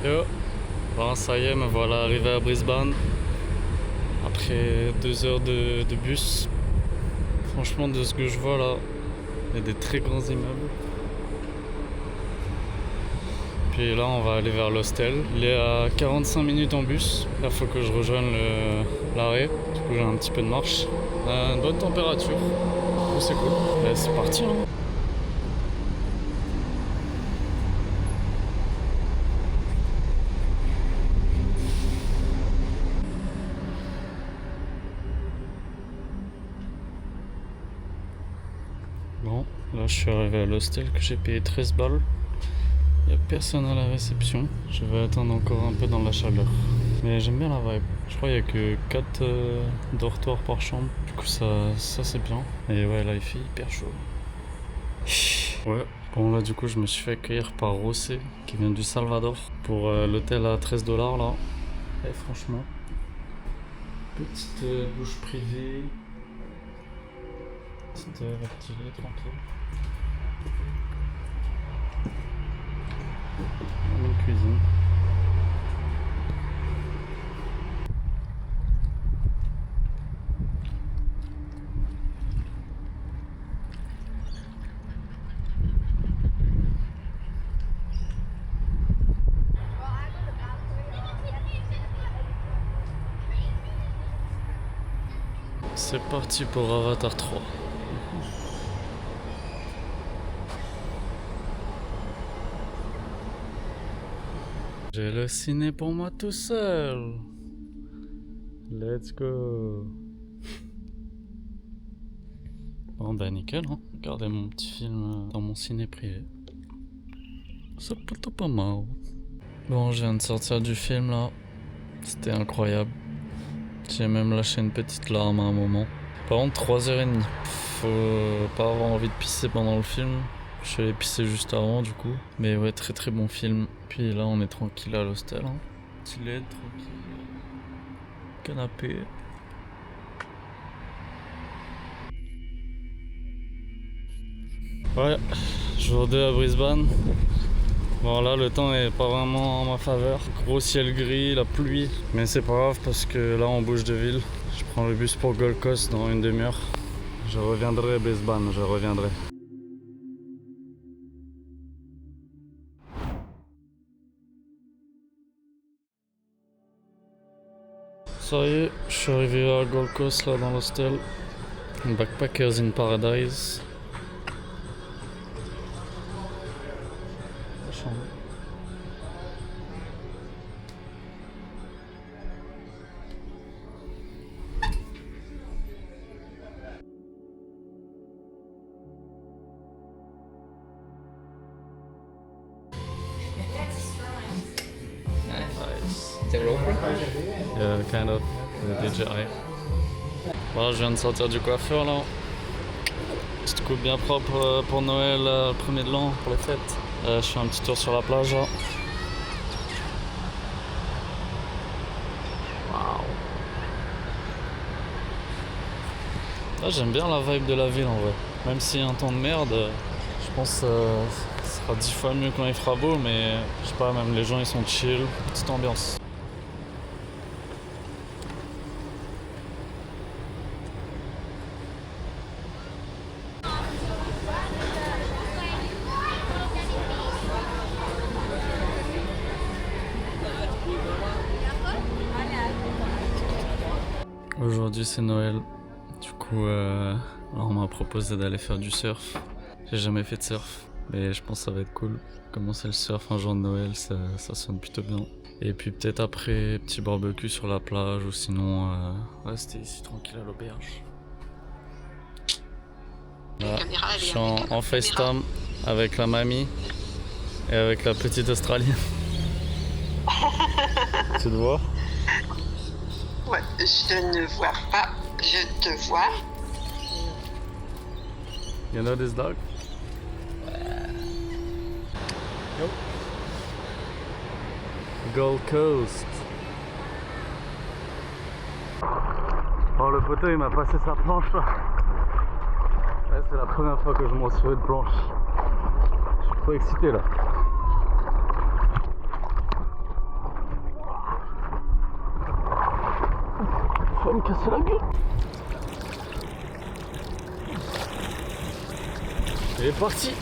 Yo, bon, ça y est, me voilà arrivé à Brisbane. Après 2 heures de bus. Franchement, de ce que je vois là, il y a des très grands immeubles. Puis là, on va aller vers l'hostel. Il est à 45 minutes en bus. Là, il faut que je rejoigne l'arrêt. Du coup, j'ai un petit peu de marche. On a une bonne température. Du coup, c'est cool. Et c'est parti, hein. Bon, là, je suis arrivé à l'hostel que j'ai payé 13 balles. Il n'y a personne à la réception. Je vais attendre encore un peu dans la chaleur. Mais j'aime bien la vibe. Je crois qu'il n'y a que 4 dortoirs par chambre. Du coup, ça c'est bien. Et ouais, là, il fait hyper chaud. Ouais, bon, là, du coup, je me suis fait accueillir par Rossé, qui vient du Salvador, pour l'hôtel à 13 dollars là. Et franchement, petite douche privée. Petite vaccinée, tranquille. Une cuisine. C'est parti pour Avatar 3. J'ai le ciné pour moi tout seul. Let's go. Bon bah nickel, hein. Regardez mon petit film dans mon ciné privé. C'est plutôt pas mal. Bon, je viens de sortir du film là. C'était incroyable. J'ai même lâché une petite larme à un moment. Par contre, 3h30. Faut pas avoir envie de pisser pendant le film. Je suis allé pisser juste avant du coup. Mais ouais, très très bon film. Puis là, on est tranquille à l'hostel. Hein. Petit LED, tranquille. Canapé. Ouais, jour 2 à Brisbane. Bon là le temps est pas vraiment en ma faveur. Gros ciel gris, la pluie. Mais c'est pas grave parce que là on bouge de ville. Je prends le bus pour Gold Coast dans une demi-heure. Je reviendrai à Brisbane, je reviendrai. Ça y est, je suis arrivé à Gold Coast là dans l'hostel. Backpackers in Paradise. La chambre. Nice. C'est Roper? Yeah, kind of. The DJI. Voilà, je viens de sortir du coiffeur là. Petite coupe bien propre pour Noël, le premier de l'an, pour les fêtes. Je fais un petit tour sur la plage là. Waouh. Là, j'aime bien la vibe de la ville en vrai. Même s'il y a un temps de merde, je pense que ça sera 10 fois mieux quand il fera beau, mais je sais pas, même les gens ils sont chill, petite ambiance. Aujourd'hui c'est Noël, du coup là, on m'a proposé d'aller faire du surf. J'ai jamais fait de surf, mais je pense que ça va être cool. Commencer le surf un jour de Noël, ça sonne plutôt bien. Et puis peut-être après, petit barbecue sur la plage ou sinon rester ici tranquille à l'auberge. Là, je suis en FaceTime avec la mamie et avec la petite Australienne. Tu te vois? Ouais, je ne vois pas, je te vois. You know this dog? Yo. Gold Coast. Oh, le poteau il m'a passé sa planche là. Ouais, c'est la première fois que je monte sur une planche. Je suis trop excité là. va me casser la gueule. Il est parti.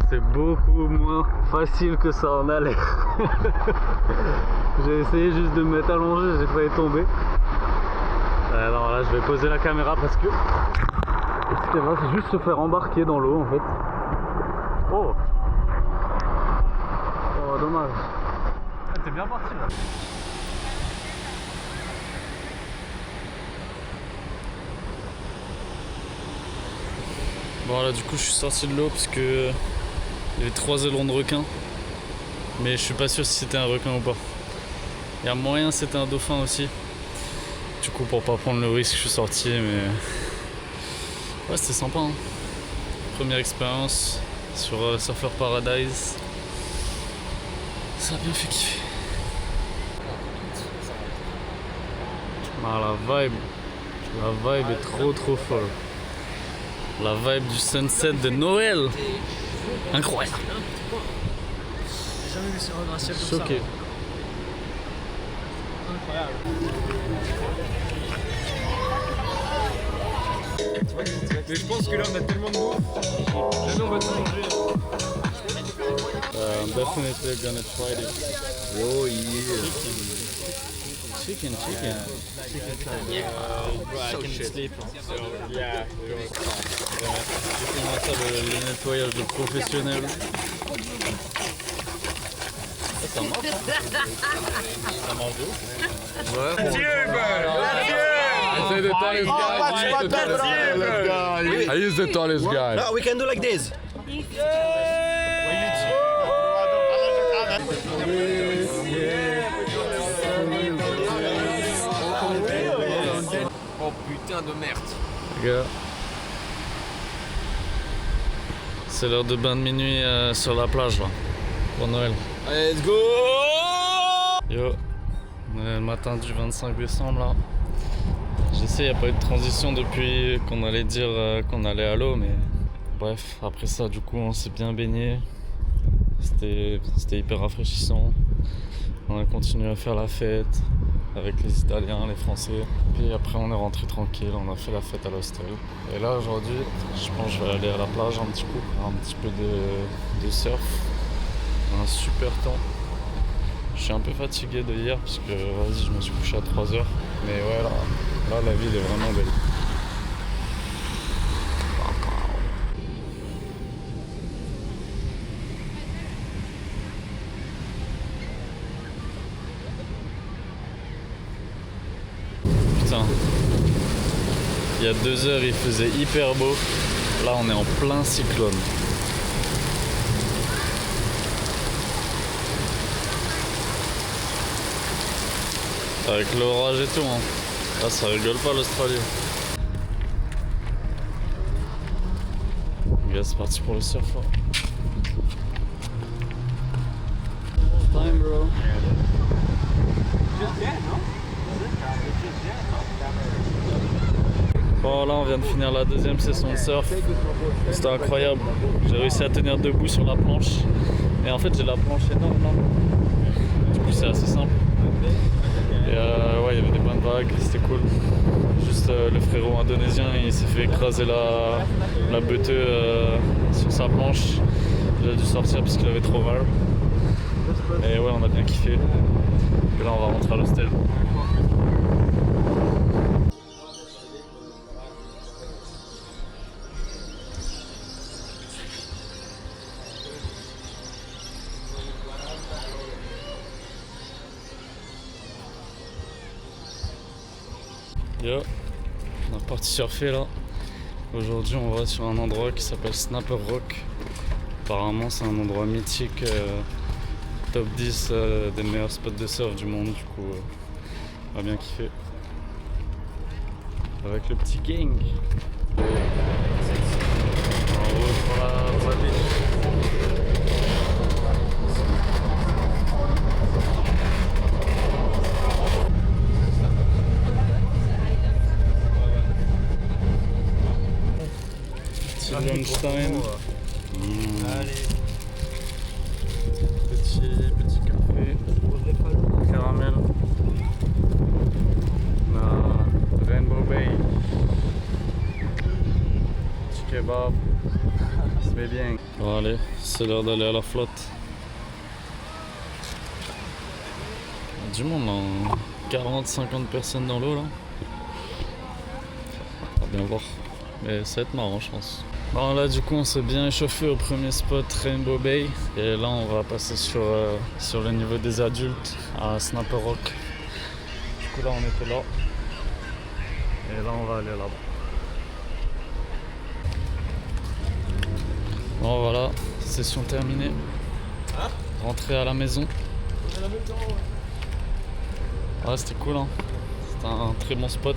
C'est beaucoup moins facile que ça en a l'air. J'ai essayé juste de me mettre allongé, j'ai failli tomber. Alors là je vais poser la caméra parce que ce qu'il y a, c'est juste se faire embarquer dans l'eau en fait. Oh, oh dommage. Ah, t'es bien parti là. Bon là du coup je suis sorti de l'eau parce que il y avait 3 ailerons de requin. Mais je suis pas sûr si c'était un requin ou pas. Il y a moyen c'était un dauphin aussi. Du coup pour pas prendre le risque je suis sorti mais... Ouais c'était sympa hein. Première expérience sur Surfer Paradise. Ça a bien fait kiffer. Ah la vibe est trop folle. La vibe du sunset de Noël. Incroyable. J'ai jamais vu sur un ciel comme Choqué. ça. Incroyable. Mais je pense que là on a tellement de bouffe. Jamais on va tout manger. I'm definitely gonna try this. Oh yeah. Chicken. Bro, I can sleep. So yeah. J'ai commencé le nettoyage de professionnel. Ça marche. Ça marche de ouf. Ouais. Say the tallest guy. I use the tallest guy. No, we can do like this. Oh putain de merde. Les gars, c'est l'heure de bain de minuit sur la plage là, pour Noël. Let's go. Yo, on est le matin du 25 décembre là. Je sais, il n'y a pas eu de transition depuis qu'on allait dire qu'on allait à l'eau, mais bref, après ça, du coup, on s'est bien baigné. C'était hyper rafraîchissant. On a continué à faire la fête avec les Italiens, les Français. Puis après, on est rentré tranquille, on a fait la fête à l'hostel. Et là, aujourd'hui, je pense que je vais aller à la plage un petit coup, faire un petit peu de surf. Un super temps. Je suis un peu fatigué de hier parce que vas-y, je me suis couché à 3h. Mais ouais, là la ville est vraiment belle. Putain, il y a 2 heures il faisait hyper beau. Là on est en plein cyclone. Avec l'orage et tout hein. Là ça rigole pas l'Australie. Les gars c'est parti pour le surf là. Time bro. Bon là on vient de finir la 2e session de surf. C'était incroyable. J'ai réussi à tenir debout sur la planche. Et en fait j'ai la planche énorme là. Du coup c'est assez simple. Et ouais, il y avait des bonnes vagues, c'était cool. Juste le frérot indonésien, il s'est fait écraser la beuteuse sur sa planche. Il a dû sortir parce qu'il avait trop mal. Et ouais, on a bien kiffé. Et là, on va rentrer à l'hostel. Yo, on est parti surfer là. Aujourd'hui on va sur un endroit qui s'appelle Snapper Rock. Apparemment c'est un endroit mythique, top 10 des meilleurs spots de surf du monde. Du coup on va bien kiffer. Avec le petit gang. En route pour la beach. Stein. Allez. Petit café. Caramel. La Rainbow Bay. Petit kebab. Ça fait bien. Bon, allez, c'est l'heure d'aller à la flotte. Il y a du monde là. 40-50 personnes dans l'eau là. On va bien voir. Mais ça va être marrant, je pense. Bon, là, du coup, on s'est bien échauffé au premier spot Rainbow Bay. Et là, on va passer sur le niveau des adultes à Snapper Rock. Du coup, là, on était là. Et là, on va aller là-bas. Bon, voilà, session terminée. Rentrer à la maison. Ouais, c'était cool, hein. C'était un très bon spot.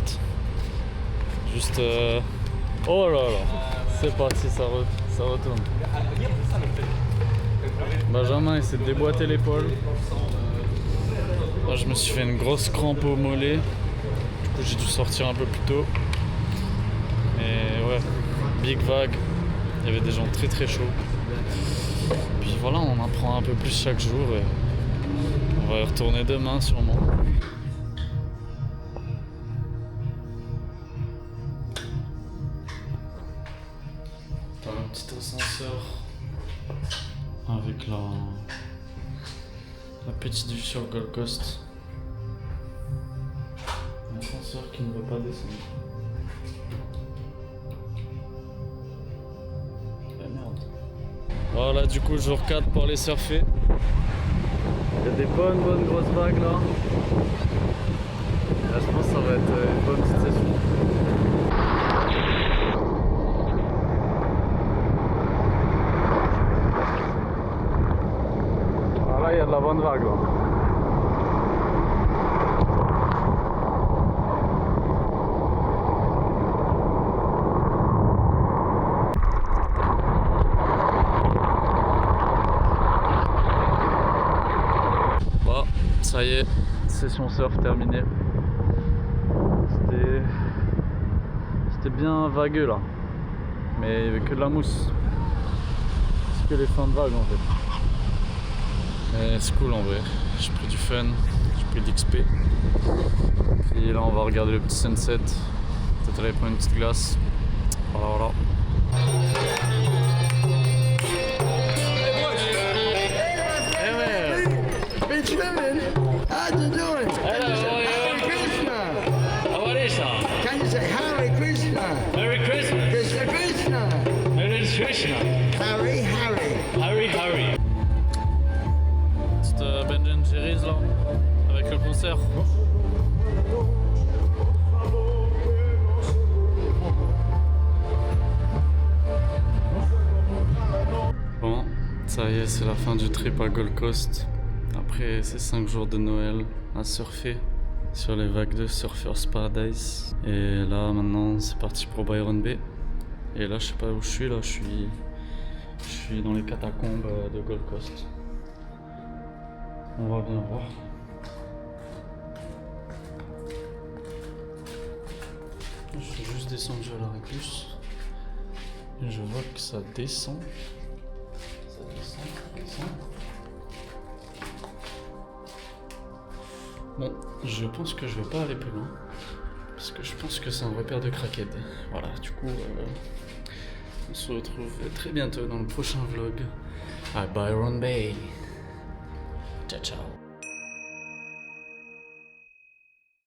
Juste. Oh là là! C'est parti, ça retourne. Benjamin il s'est déboîté l'épaule. Moi je me suis fait une grosse crampe au mollet. Du coup j'ai dû sortir un peu plus tôt. Mais ouais, big vague. Il y avait des gens très très chauds. Puis voilà, on en prend un peu plus chaque jour et on va y retourner demain sûrement. T'as un petit ascenseur avec la petite vue sur Gold Coast. Un ascenseur qui ne veut pas descendre. Ah merde. Voilà, du coup jour 4 pour aller surfer. Il y a des bonnes grosses vagues là. Là je pense que ça va être une bonne petite session. Là, il y a de la bonne vague là. Bah, ça y est, session surf terminée. C'était bien vagueux là. Mais il n'y avait que de la mousse. C'est que les fins de vague en fait. Mais c'est cool en vrai, j'ai pris du fun, j'ai pris de l'XP. Puis là on va regarder le petit sunset, peut-être aller prendre une petite glace. Voilà. Hey man! Been swimming. How you doing? Hello, Hare Krishna. what is that? Can you say Hare Krishna? Merry Christmas! Krishna Krishna. Merry Krishna! Hare Hare. Harry! Petite Ben & Jerry's là, avec le concert. Bon, ça y est, c'est la fin du trip à Gold Coast. Après ces 5 jours de Noël à surfer sur les vagues de Surfers Paradise. Et là maintenant c'est parti pour Byron Bay. Et là je sais pas où je suis là, je suis dans les catacombes de Gold Coast. On va bien voir. Je suis juste descendu à la Récluse. Et je vois que ça descend. Ça descend. Bon, je pense que je vais pas aller plus loin. Parce que je pense que c'est un repère de crackhead. Voilà, du coup, on se retrouve très bientôt dans le prochain vlog à Byron Bay. Ciao, ciao.